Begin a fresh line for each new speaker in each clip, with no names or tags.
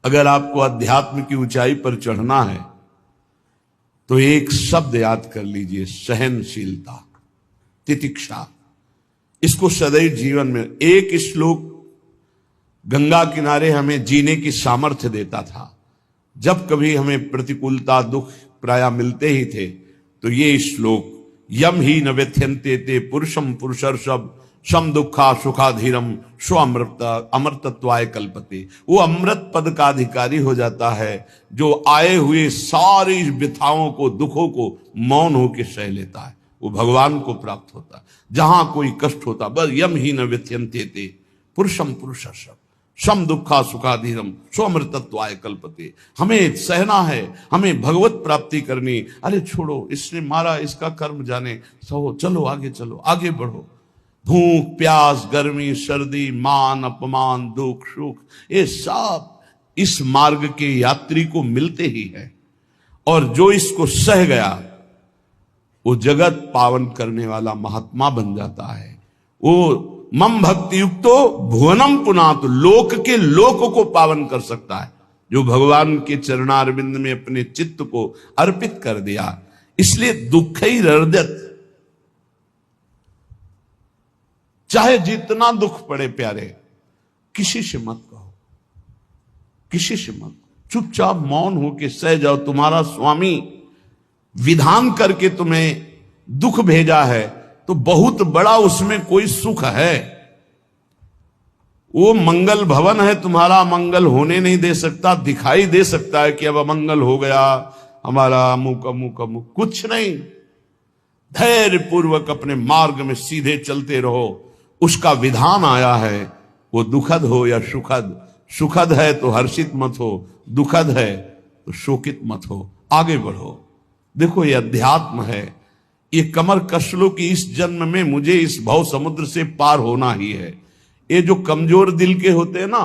अगर आपको अध्यात्म की ऊंचाई पर चढ़ना है तो एक शब्द याद कर लीजिए, सहनशीलता, तितिक्षा। इसको सदैव जीवन में, एक श्लोक गंगा किनारे हमें जीने की सामर्थ्य देता था। जब कभी हमें प्रतिकूलता दुख प्राय मिलते ही थे तो ये श्लोक, यम ही न व्यथ्यन्ते ते पुरुषम पुरुषर्षभ सम दुखा सुखाधीरम स्व अमृतत्वाय कल्पते। वो अमृत पद का अधिकारी हो जाता है जो आए हुए सारी व्यथाओं को, दुखों को मौन होकर सह लेता है, वो भगवान को प्राप्त होता है। जहां कोई कष्ट होता, बस यम ही न व्यथ्यन्ते ते पुरुषम पुरुषर्षभ सम दुखा सुखाधीरम स्वमृतत्वाय कल्पते। हमें सहना है, हमें भगवत प्राप्ति करनी। अरे छोड़ो, इसने मारा, इसका कर्म जाने, सहो, चलो आगे, चलो आगे बढ़ो। भूख प्यास गर्मी सर्दी मान अपमान दुख सुख, ये सब इस मार्ग के यात्री को मिलते ही है। और जो इसको सह गया वो जगत पावन करने वाला महात्मा बन जाता है। वो मम भक्ति युक्तो भुवनम पुनात, लोक के लोक को पावन कर सकता है जो भगवान के चरणारविंद में अपने चित्त को अर्पित कर दिया। इसलिए दुःखैरर्दत्, चाहे जितना दुख पड़े प्यारे, किसी से मत कहो, किसी से मत, चुपचाप मौन होके सह जाओ। तुम्हारा स्वामी विधान करके तुम्हें दुख भेजा है तो बहुत बड़ा उसमें कोई सुख है। वो मंगल भवन है, तुम्हारा मंगल होने नहीं दे सकता। दिखाई दे सकता है कि अब अमंगल हो गया हमारा, अमुक अमुक अमुक, कुछ नहीं। धैर्य पूर्वक अपने मार्ग में सीधे चलते रहो। उसका विधान आया है, वो दुखद हो या सुखद, सुखद है तो हर्षित मत हो, दुखद है तो शोकित मत हो, आगे बढ़ो। देखो ये अध्यात्म है। ये कमर कस लो कि इस जन्म में मुझे इस भव समुद्र से पार होना ही है। ये जो कमजोर दिल के होते हैं ना,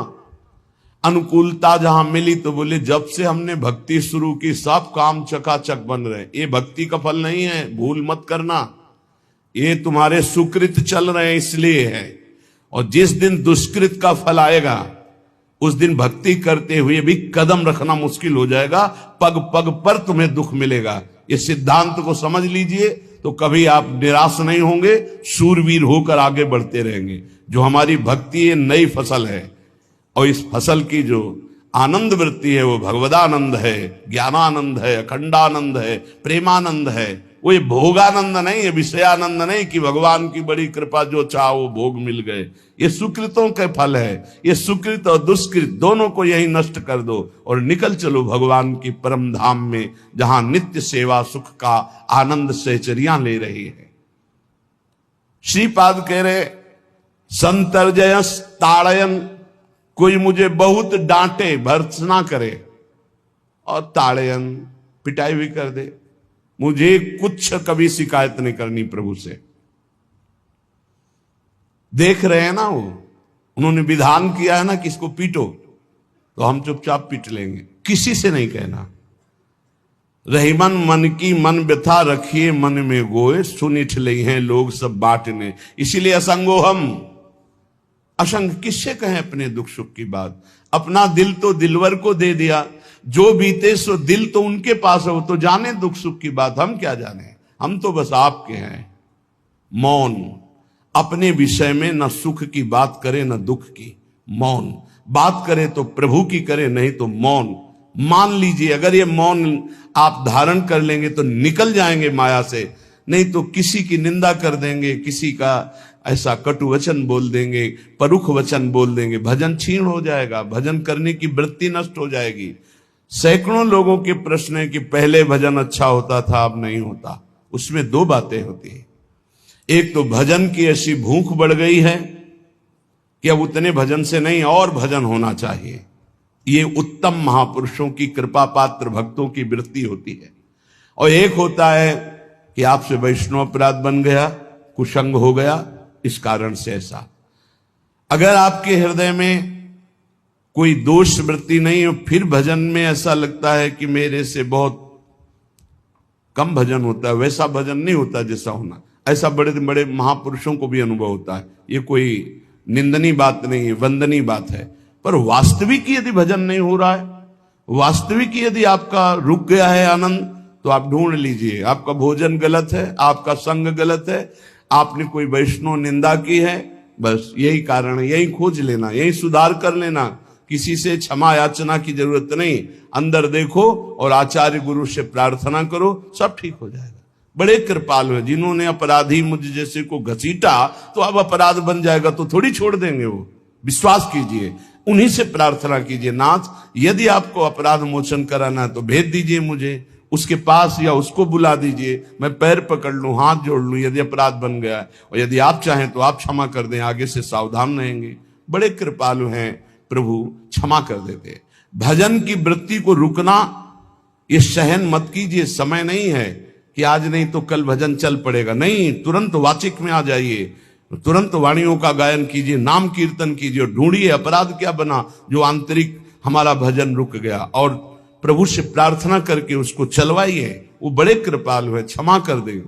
अनुकूलता जहां मिली तो बोले जब से हमने भक्ति शुरू की सब काम चकाचक बन रहे। ये भक्ति का फल नहीं है, भूल मत करना। ये तुम्हारे सुकृत चल रहे हैं इसलिए है। और जिस दिन दुष्कृत का फल आएगा उस दिन भक्ति करते हुए भी कदम रखना मुश्किल हो जाएगा। पग पग पर तुम्हें दुख मिलेगा। ये सिद्धांत को समझ लीजिए तो कभी आप निराश नहीं होंगे, शूरवीर होकर आगे बढ़ते रहेंगे। जो हमारी भक्ति है नई फसल है, और इस फसल की जो आनंद वृत्ति है वो भगवदानंद है, ज्ञानानंद है, अखंडानंद है, प्रेमानंद है। वो ये भोगानंद नहीं है, विषयानंद नहीं कि भगवान की बड़ी कृपा जो चाहो वो भोग मिल गए। ये सुकृतों के फल है। ये सुकृत और दुष्कृत दोनों को यही नष्ट कर दो और निकल चलो भगवान की परम धाम में, जहां नित्य सेवा सुख का आनंद सहचरियां ले रही है। श्रीपाद कह रहे, संतर्जयस ताड़यन, कोई मुझे बहुत डांटे, भर्त्सना करे और ताड़यन, पिटाई भी कर दे, मुझे कुछ कभी शिकायत नहीं करनी प्रभु से। देख रहे हैं ना, वो उन्होंने विधान किया है ना कि इसको पीटो, तो हम चुपचाप पीट लेंगे, किसी से नहीं कहना। रहीमन मन की मन व्यथा रखिए मन में गोए, सुनिठ ले हैं लोग सब बांटने। इसीलिए असंगो हम, असंग किससे कहें अपने दुख सुख की बात। अपना दिल तो दिलवर को दे दिया, जो बीते सो दिल तो उनके पास है, वो तो जाने दुख सुख की बात, हम क्या जाने। हम तो बस आपके हैं। मौन, अपने विषय में न सुख की बात करे न दुख की। मौन, बात करे तो प्रभु की करे, नहीं तो मौन। मान लीजिए अगर ये मौन आप धारण कर लेंगे तो निकल जाएंगे माया से, नहीं तो किसी की निंदा कर देंगे, किसी का ऐसा कटु वचन बोल देंगे, परुख वचन बोल देंगे, भजन छीण हो जाएगा, भजन करने की वृत्ति नष्ट हो जाएगी। सैकड़ों लोगों के प्रश्न है कि पहले भजन अच्छा होता था अब नहीं होता। उसमें दो बातें होती है, एक तो भजन की ऐसी भूख बढ़ गई है कि अब उतने भजन से नहीं और भजन होना चाहिए। ये उत्तम महापुरुषों की कृपा पात्र भक्तों की वृत्ति होती है। और एक होता है कि आपसे वैष्णव अपराध बन गया, कुसंग हो गया, इस कारण से ऐसा। अगर आपके हृदय में कोई दोष वृत्ति नहीं हो, फिर भजन में ऐसा लगता है कि मेरे से बहुत कम भजन होता है, वैसा भजन नहीं होता जैसा होना। ऐसा बड़े बड़े महापुरुषों को भी अनुभव होता है। ये कोई निंदनीय बात नहीं है, वंदनीय बात है। पर वास्तविक यदि भजन नहीं हो रहा है, वास्तविक यदि आपका रुक गया है आनंद, तो आप ढूंढ लीजिए आपका भोजन गलत है, आपका संग गलत है, आपने कोई वैष्णव निंदा की है। बस यही कारण है, यही खोज लेना, यही सुधार कर लेना। किसी से क्षमा याचना की जरूरत नहीं, अंदर देखो और आचार्य गुरु से प्रार्थना करो, सब ठीक हो जाएगा। बड़े कृपालु है, जिन्होंने अपराधी मुझ जैसे को घसीटा तो अब अपराध बन जाएगा तो थोड़ी छोड़ देंगे वो। विश्वास कीजिए, उन्हीं से प्रार्थना कीजिए, नाथ यदि आपको अपराध मोचन कराना है तो भेज दीजिए मुझे उसके पास, या उसको बुला दीजिए, मैं पैर पकड़ लूं, हाथ जोड़ लूं यदि अपराध बन गया है, और यदि आप चाहें तो आप क्षमा कर दें, आगे से सावधान रहेंगे। बड़े कृपालु हैं प्रभु, क्षमा कर देते। भजन की वृत्ति को रुकना ये सहन मत कीजिए। समय नहीं है कि आज नहीं तो कल भजन चल पड़ेगा, नहीं, तुरंत वाचिक में आ जाइए, तुरंत वाणियों का गायन कीजिए, नाम कीर्तन कीजिए, ढूंढिए अपराध क्या बना जो आंतरिक हमारा भजन रुक गया, और प्रभु से प्रार्थना करके उसको चलवाइए। वो बड़े कृपालु है, क्षमा कर देंगे।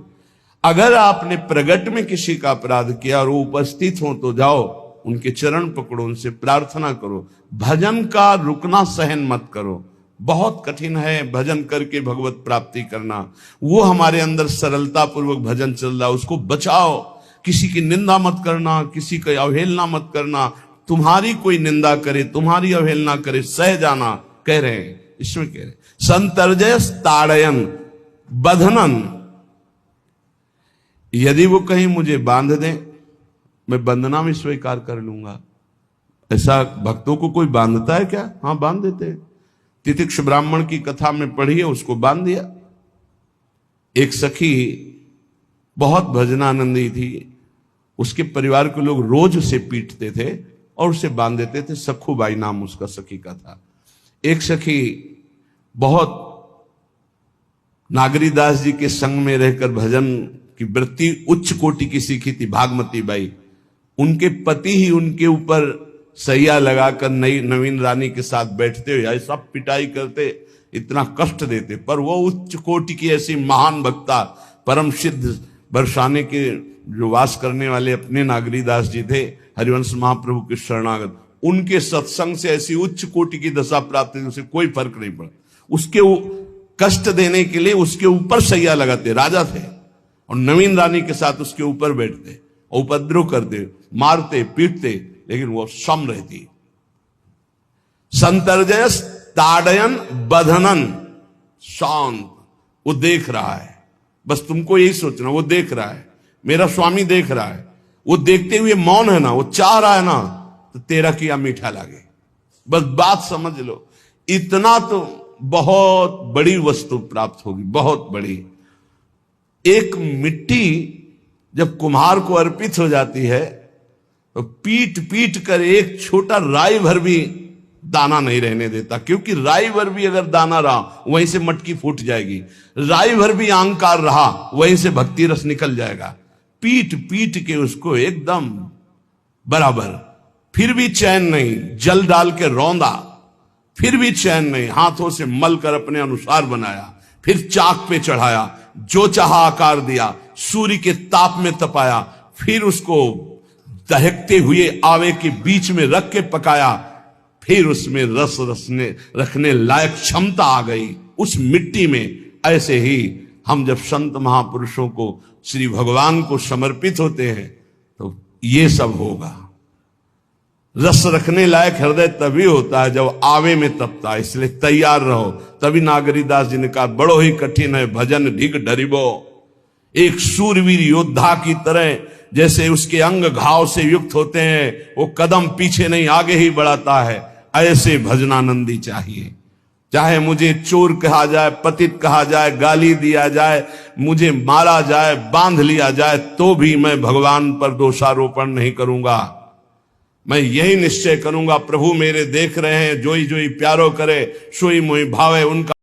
अगर आपने प्रगट में किसी का अपराध किया और वो उपस्थित हो तो जाओ, उनके चरण पकड़ो, उनसे प्रार्थना करो। भजन का रुकना सहन मत करो, बहुत कठिन है भजन करके भगवत प्राप्ति करना। वो हमारे अंदर सरलता पूर्वक भजन चल रहा है, उसको बचाओ। किसी की निंदा मत करना, किसी की अवहेलना मत करना। तुम्हारी कोई निंदा करे, तुम्हारी अवहेलना करे, सह जाना, कह रहे हैं इसमें, कह रहे संतर्जय ताड़यन बंधनन। यदि वो कहीं मुझे बांध दें, मैं बंधना में स्वीकार कर लूंगा। ऐसा भक्तों को कोई बांधता है क्या? हाँ, बांध देते हैं। तितिक्ष ब्राह्मण की कथा में पढ़िए, उसको बांध दिया। एक सखी बहुत भजनानंदी थी, उसके परिवार के लोग रोज उसे पीटते थे और उसे बांध देते थे। सखूबाई नाम उसका सखी का था। एक सखी बहुत नागरीदास जी के संग में रहकर भजन की वृत्ति उच्च कोटि की सीखी थी, भागमती बाई। उनके पति ही उनके ऊपर सैया लगाकर नवीन रानी के साथ बैठते हुए ऐसा पिटाई करते, इतना कष्ट देते, पर वो उच्च कोटि की ऐसी महान भक्ता, परम सिद्ध बरसाने के जो वास करने वाले अपने नागरीदास जी थे, हरिवंश महाप्रभु के शरणागत, उनके सत्संग से ऐसी उच्च कोटि की दशा प्राप्त हुई, उसे कोई फर्क नहीं पड़ा। उसके कष्ट देने के लिए उसके ऊपर सैया लगाते, राजा थे, और नवीन रानी के साथ उसके ऊपर बैठते, उपद्रव करते, मारते, पीटते, लेकिन वो सम रहती। संतर्जय ताड़यन बंधनन, शांत। वो देख रहा है, बस तुमको यही सोचना, वो देख रहा है, मेरा स्वामी देख रहा है। वो देखते हुए मौन है ना, वो चाह रहा है ना, तो तेरा किया मीठा लागे। बस बात समझ लो, इतना तो बहुत बड़ी वस्तु प्राप्त होगी, बहुत बड़ी। एक मिट्टी जब कुम्हार को अर्पित हो जाती है तो पीट पीट कर एक छोटा राई भर भी दाना नहीं रहने देता, क्योंकि राई भर भी अगर दाना रहा वहीं से मटकी फूट जाएगी, राई भर भी अहंकार रहा वहीं से भक्ति रस निकल जाएगा। पीट पीट के उसको एकदम बराबर, फिर भी चैन नहीं, जल डाल के रौंदा, फिर भी चैन नहीं, हाथों से मल कर अपने अनुसार बनाया, फिर चाक पे चढ़ाया, जो चाहा आकार दिया, सूर्य के ताप में तपाया, फिर उसको दहकते हुए आवे के बीच में रख के पकाया, फिर उसमें रस रखने लायक क्षमता आ गई उस मिट्टी में। ऐसे ही हम जब संत महापुरुषों को, श्री भगवान को समर्पित होते हैं तो ये सब होगा। रस रखने लायक हृदय तभी होता है जब आवे में तपता है, इसलिए तैयार रहो। तभी नागरीदास जी ने कहा, बड़ो ही कठिन है भजन ढिग डरिबो। एक सूरवीर योद्धा की तरह जैसे उसके अंग घाव से युक्त होते हैं, वो कदम पीछे नहीं आगे ही बढ़ाता है, ऐसे भजनानंदी चाहिए। चाहे मुझे चोर कहा जाए, पतित कहा जाए, गाली दिया जाए, मुझे मारा जाए, बांध लिया जाए, तो भी मैं भगवान पर दोषारोपण नहीं करूंगा। मैं यही निश्चय करूंगा, प्रभु मेरे देख रहे हैं, जोई जोई प्यारो करे, सोई मोई भावे उनका